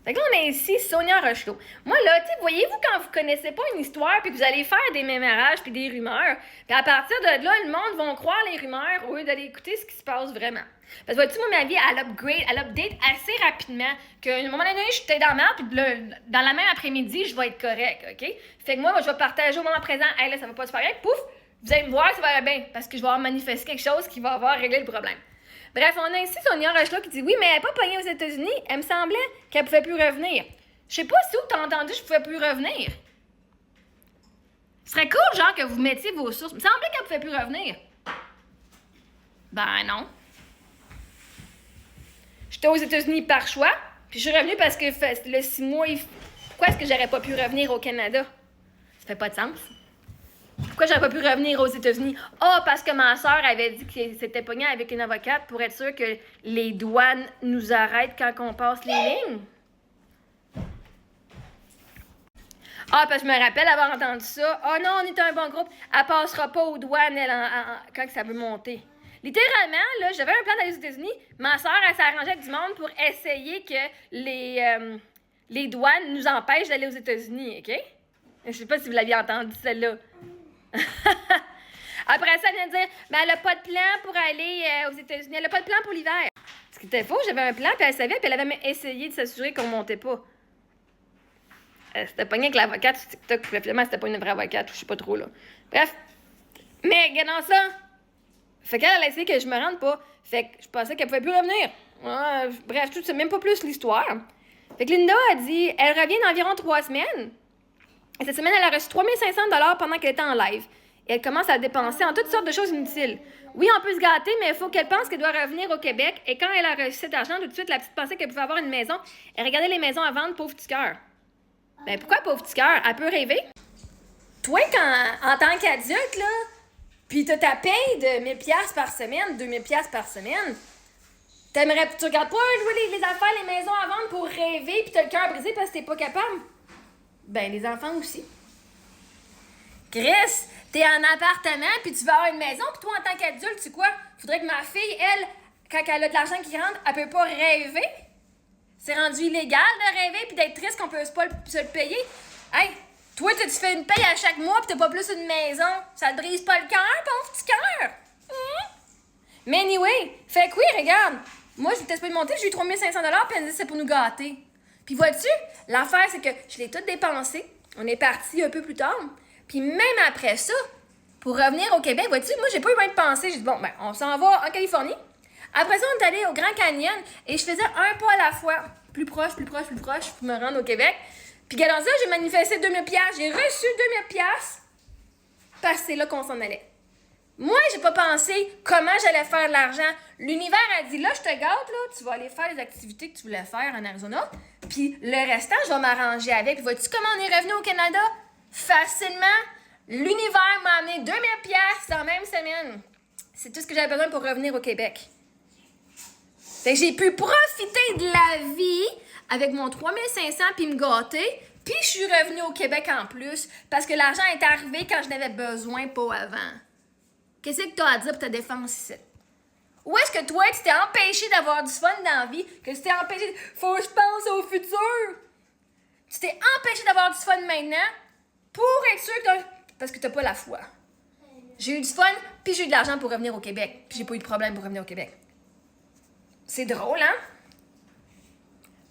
Fait que là, on est ici, Sonia Rochelot. Moi, là, tu sais, voyez-vous, quand vous connaissez pas une histoire, puis vous allez faire des mémorages, puis des rumeurs, puis à partir de là, le monde va croire les rumeurs au lieu d'aller écouter ce qui se passe vraiment. Parce que, vois-tu, moi, ma vie, elle update assez rapidement, qu'à un moment donné, j'étais dans la merde, puis dans la même après-midi, je vais être correct, OK? Fait que moi, je vais partager au moment présent, hey, là, ça va pas super bien, pouf, vous allez me voir, ça va bien, parce que je vais avoir manifesté quelque chose qui va avoir réglé le problème. Bref, on a ici Sonia Rochelot qui dit oui, mais elle n'est pas pognée aux États-Unis. Elle me semblait qu'elle pouvait plus revenir. Je sais pas si où t'as entendu que je pouvais plus revenir. Ce serait cool, genre, que vous mettiez vos sources. Il me semblait qu'elle pouvait plus revenir. Ben non. J'étais aux États-Unis par choix, puis je suis revenue parce que le 6 mois, pourquoi est-ce que j'aurais pas pu revenir au Canada? Ça fait pas de sens. Pourquoi j'aurais pas pu revenir aux États-Unis? Ah, parce que ma soeur avait dit qu'elle s'était pognée avec une avocate pour être sûre que les douanes nous arrêtent quand on passe les lignes. Ah, parce que je me rappelle avoir entendu ça. Ah non, on est un bon groupe. Elle passera pas aux douanes, quand ça veut monter. Littéralement, là, j'avais un plan d'aller aux États-Unis. Ma soeur, elle s'est arrangée avec du monde pour essayer que les douanes nous empêchent d'aller aux États-Unis, OK? Je sais pas si vous l'aviez entendu, celle-là. Après ça, elle vient de dire ben, elle n'a pas de plan pour aller aux États-Unis. Elle n'a pas de plan pour l'hiver. Ce qui était faux, j'avais un plan, puis elle savait, puis elle avait même essayé de s'assurer qu'on ne montait pas. C'était pogné avec l'avocate sur TikTok, puis finalement, c'était pas une vraie avocate, ou je sais pas trop, là. Bref. Mais, regardons ça. Fait qu'elle a essayé que je me rende pas. Fait que je pensais qu'elle pouvait plus revenir. Bref, je sais même pas plus l'histoire. Fait que Linda a dit elle revient dans environ 3 semaines. Et cette semaine, elle a reçu 3500 $ pendant qu'elle était en live. Et elle commence à dépenser en toutes sortes de choses inutiles. Oui, on peut se gâter, mais il faut qu'elle pense qu'elle doit revenir au Québec. Et quand elle a reçu cet argent, tout de suite, la petite pensée qu'elle pouvait avoir une maison. Elle regardait les maisons à vendre, pauvre petit cœur. Ben pourquoi pauvre petit cœur? Elle peut rêver. Toi, en tant qu'adulte, là, pis t'as ta paye de 1000$ par semaine, 2000$ par semaine, tu regardes pas jouer les affaires, les maisons à vendre pour rêver pis t'as le cœur brisé parce que t'es pas capable? Ben, les enfants aussi. Chris, t'es en appartement, puis tu veux avoir une maison, puis toi, en tant qu'adulte, tu sais quoi? Faudrait que ma fille, elle, quand elle a de l'argent qui rentre, elle peut pas rêver. C'est rendu illégal de rêver, puis d'être triste qu'on peut pas se le payer. Hey, toi, tu fais une paye à chaque mois, puis t'as pas plus une maison. Ça te brise pas le cœur, ton petit cœur? Mais anyway, fait que oui, regarde. Moi, je t'ai pas de monter, j'ai eu 3500 $, puis elle me dit c'est pour nous gâter. Puis vois-tu, l'affaire, c'est que je l'ai tout dépensé. On est parti un peu plus tard. Puis même après ça, pour revenir au Québec, vois-tu, moi, j'ai pas eu besoin de penser. J'ai dit, bon, ben, on s'en va en Californie. Après ça, on est allé au Grand Canyon et je faisais un pas à la fois. Plus proche, plus proche, plus proche pour me rendre au Québec. Puis, dans ça, j'ai manifesté 2000$. J'ai reçu 2000$ parce que c'est là qu'on s'en allait. Moi, j'ai pas pensé comment j'allais faire de l'argent. L'univers a dit, là, je te gâte, là, tu vas aller faire les activités que tu voulais faire en Arizona, puis le restant, je vais m'arranger avec. Vois-tu comment on est revenu au Canada? Facilement. L'univers m'a amené 2000$ dans la même semaine. C'est tout ce que j'avais besoin pour revenir au Québec. Fait que j'ai pu profiter de la vie avec mon 3500 puis me gâter, puis je suis revenue au Québec en plus, parce que l'argent est arrivé quand je n'avais besoin, pas avant. Qu'est-ce que tu as à dire pour ta défense ici? Où est-ce que toi, tu t'es empêché d'avoir du fun dans la vie? Que tu t'es empêché... Faut que je pense au futur! Tu t'es empêché d'avoir du fun maintenant pour être sûr que parce que t'as pas la foi. J'ai eu du fun, puis j'ai eu de l'argent pour revenir au Québec. Puis j'ai pas eu de problème pour revenir au Québec. C'est drôle, hein?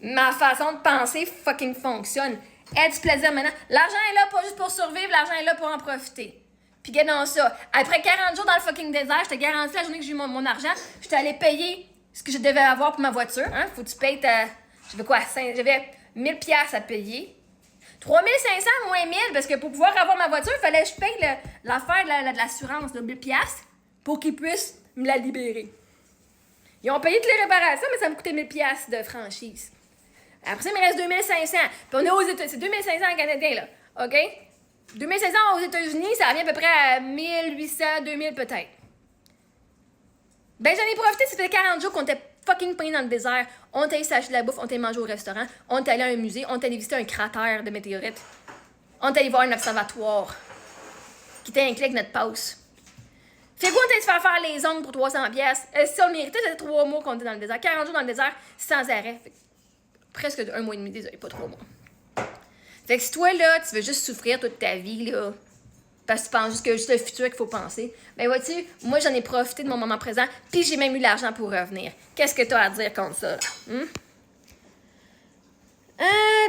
Ma façon de penser fucking fonctionne. Aie du plaisir maintenant. L'argent est là pas juste pour survivre, l'argent est là pour en profiter. Puis regardons ça. Après 40 jours dans le fucking désert, je te garantis la journée que j'ai eu mon argent, j'étais allée payer ce que je devais avoir pour ma voiture. Hein? Faut que tu payes ta... J'avais quoi? J'avais 1000$ à payer. 3500 moins 1000, parce que pour pouvoir avoir ma voiture, il fallait que je paye l'affaire de l'assurance de 1000$ pour qu'ils puissent me la libérer. Ils ont payé toutes les réparations, mais ça me coûtait 1000$ de franchise. Après ça, il me reste 2500. Puis on est aux États-Unis. C'est 2500 en canadien, là. OK? 2500 aux États-Unis, ça revient à peu près à 1800, 2000 peut-être. Ben, j'en ai profité, ça fait 40 jours qu'on était fucking payés dans le désert. On est allé s'acheter de la bouffe, on est allé manger au restaurant, on est allé à un musée, on est allé visiter un cratère de météorites. On est allé voir un observatoire qui était inclus avec notre passe. Fait quoi, on est allé se faire les ongles pour 300$. Si on le méritait, ça fait 3 mois qu'on était dans le désert. 40 jours dans le désert, sans arrêt. Presque 1 mois et demi, désolé, pas 3 mois. Fait que si toi, là, tu veux juste souffrir toute ta vie, là, parce que tu penses juste que c'est le futur qu'il faut penser, ben vois-tu, moi, j'en ai profité de mon moment présent, puis j'ai même eu l'argent pour revenir. Qu'est-ce que t'as à dire contre ça, là?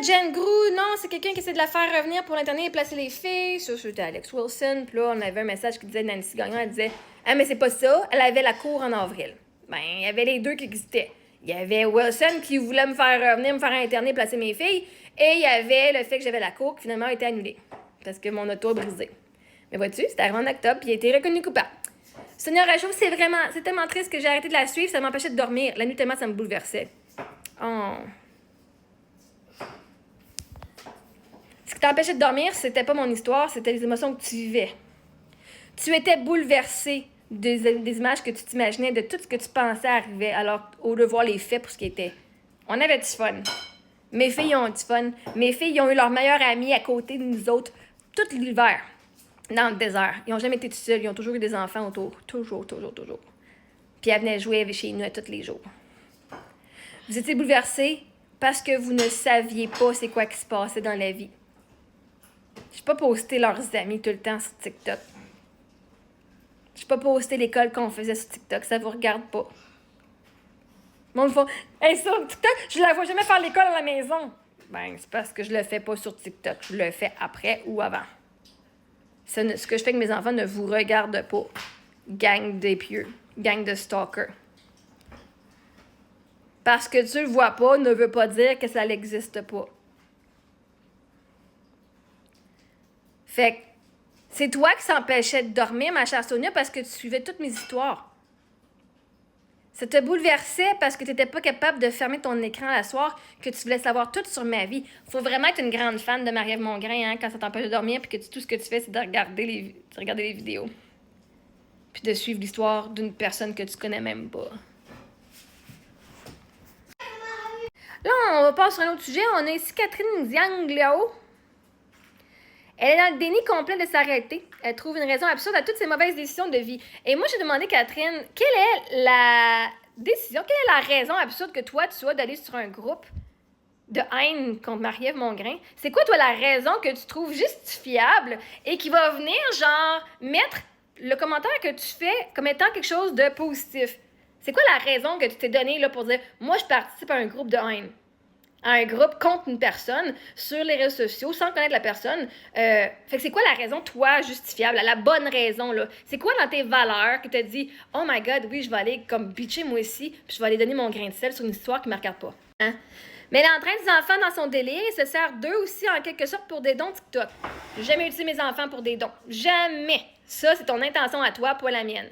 Jen Grou, non, c'est quelqu'un qui essaie de la faire revenir pour l'Internet et placer les filles. Ça, c'était Alex Wilson. Puis là, on avait un message qui disait Nancy Gagnon, elle disait « Ah, mais c'est pas ça, elle avait la cour en avril. » Ben, il y avait les deux qui existaient. Il y avait Wilson qui voulait me faire revenir, me faire interner, placer mes filles. Et il y avait le fait que j'avais la cour qui finalement a été annulée. Parce que mon auto a brisé. Mais vois-tu, c'était arrivé en octobre, puis il a été reconnu coupable. Sonia Rachaud, c'est tellement triste que j'ai arrêté de la suivre, ça m'empêchait de dormir. La nuit, tellement, ça me bouleversait. Oh... Ce qui t'empêchait de dormir, c'était pas mon histoire, c'était les émotions que tu vivais. Tu étais bouleversé des images que tu t'imaginais, de tout ce que tu pensais arriver, alors au lieu de voir les faits pour ce qu'ils étaient. On avait du fun. Mes filles ont du fun. Mes filles ont eu leur meilleure amie à côté de nous autres tout l'hiver, dans le désert. Ils n'ont jamais été tout seuls, ils ont toujours eu des enfants autour. Toujours. Puis elles venaient jouer chez nous tous les jours. Vous étiez bouleversés parce que vous ne saviez pas c'est quoi qui se passait dans la vie. Je n'ai pas posté leurs amis tout le temps sur TikTok. Je n'ai pas posté l'école qu'on faisait sur TikTok. Ça vous regarde pas. Le monde font « Hey, sur TikTok, je la vois jamais faire l'école à la maison. » Ben, c'est parce que je le fais pas sur TikTok. Je le fais après ou avant. Ce que je fais avec mes enfants ne vous regarde pas. Gang d'épieux. Gang de stalkers. Parce que tu le vois pas ne veut pas dire que ça n'existe pas. Fait que c'est toi qui s'empêchais de dormir, ma chère Sonia, parce que tu suivais toutes mes histoires. Ça te bouleversait parce que tu n'étais pas capable de fermer ton écran la soir, que tu voulais savoir tout sur ma vie. Faut vraiment être une grande fan de Marie-Ève Mongrain, hein, quand ça t'empêche de dormir, puis que tout ce que tu fais, c'est de regarder les vidéos. Puis de suivre l'histoire d'une personne que tu connais même pas. Là, on va passer sur un autre sujet. On a ici Catherine Diang là-haut. Elle est dans le déni complet de s'arrêter. Elle trouve une raison absurde à toutes ses mauvaises décisions de vie. Et moi, j'ai demandé, Catherine, quelle est la décision, quelle est la raison absurde que toi, tu as d'aller sur un groupe de haine contre Marie-Ève Mongrain? C'est quoi, toi, la raison que tu trouves justifiable et qui va venir, genre, mettre le commentaire que tu fais comme étant quelque chose de positif? C'est quoi la raison que tu t'es donnée là, pour dire « Moi, je participe à un groupe de haine ». À un groupe contre une personne sur les réseaux sociaux sans connaître la personne. Fait que c'est quoi la raison, toi, justifiable, la bonne raison, là? C'est quoi dans tes valeurs que tu as dit « Oh my God, oui, je vais aller comme bitcher moi aussi, puis je vais aller donner mon grain de sel sur une histoire qui ne me regarde pas. Hein? » Mais elle entraîne ses enfants dans son délire et se sert d'eux aussi en quelque sorte pour des dons TikTok. J'ai jamais utilisé mes enfants pour des dons. Jamais! Ça, c'est ton intention à toi, pas la mienne.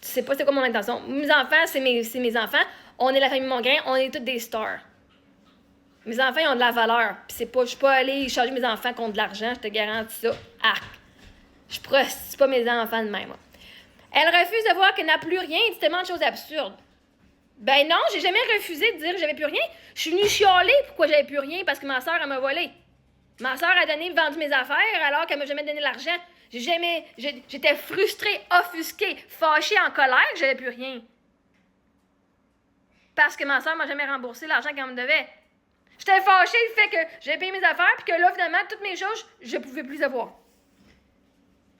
Tu sais pas c'est quoi mon intention. Mes enfants, c'est mes enfants. On est la famille Mongrain, on est toutes des stars. Mes enfants, ils ont de la valeur. Puis je suis pas allée changer mes enfants contre de l'argent, je te garantis ça. Arc. Je prostitue pas mes enfants de même. Elle refuse de voir qu'elle n'a plus rien et dit tellement de choses absurdes. Ben non, j'ai jamais refusé de dire que j'avais plus rien. Je suis venue chialer pourquoi j'avais plus rien parce que ma soeur, elle m'a volé. Ma soeur a vendu mes affaires alors qu'elle m'a jamais donné l'argent. J'étais frustrée, offusquée, fâchée, en colère que j'avais plus rien. Parce que ma soeur m'a jamais remboursé l'argent qu'elle me devait. J'étais fâchée le fait que j'avais payé mes affaires puis que là, finalement, toutes mes choses, je pouvais plus avoir.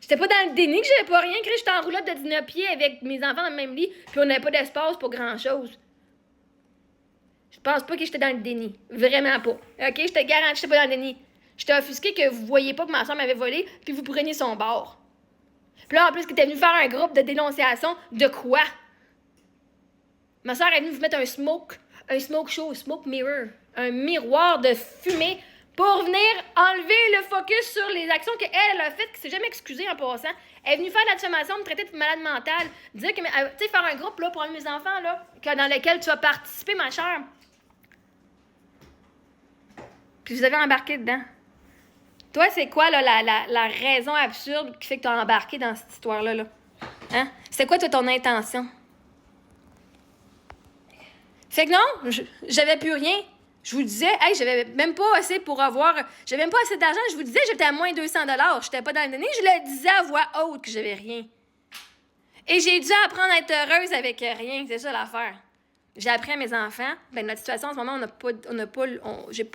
J'étais pas dans le déni que j'avais pas rien, que j'étais en roulotte de 19 pieds avec mes enfants dans le même lit puis on n'avait pas d'espace pour grand-chose. Je pense pas que j'étais dans le déni. Vraiment pas. OK? Je te garantis que j'étais pas dans le déni. J'étais offusquée que vous voyiez pas que ma soeur m'avait volé puis vous preniez son bord. Puis là, en plus, que t'es venu faire un groupe de dénonciation de quoi? Ma soeur est venue vous mettre un smoke show, smoke mirror. Un miroir de fumée pour venir enlever le focus sur les actions qu'elle a faites, qui s'est jamais excusée en passant. Elle est venue faire la diffamation, me traiter de malade mentale, dire que, tu sais, faire un groupe là, pour enlever mes enfants, là, dans lequel tu as participé, ma chère. Puis vous avez embarqué dedans. Toi, c'est quoi là, la raison absurde qui fait que tu as embarqué dans cette histoire-là? Là? Hein? C'était quoi, toi, ton intention? Fait que non, j'avais plus rien. Je vous disais, hey, j'avais même pas assez pour avoir. J'avais même pas assez d'argent. Je vous disais, j'étais à moins 200 $. J'étais pas dans le donné. Je le disais à voix haute que j'avais rien. Et j'ai dû apprendre à être heureuse avec rien. C'est ça l'affaire. j'ai appris à mes enfants, ben notre situation en ce moment, j'ai pas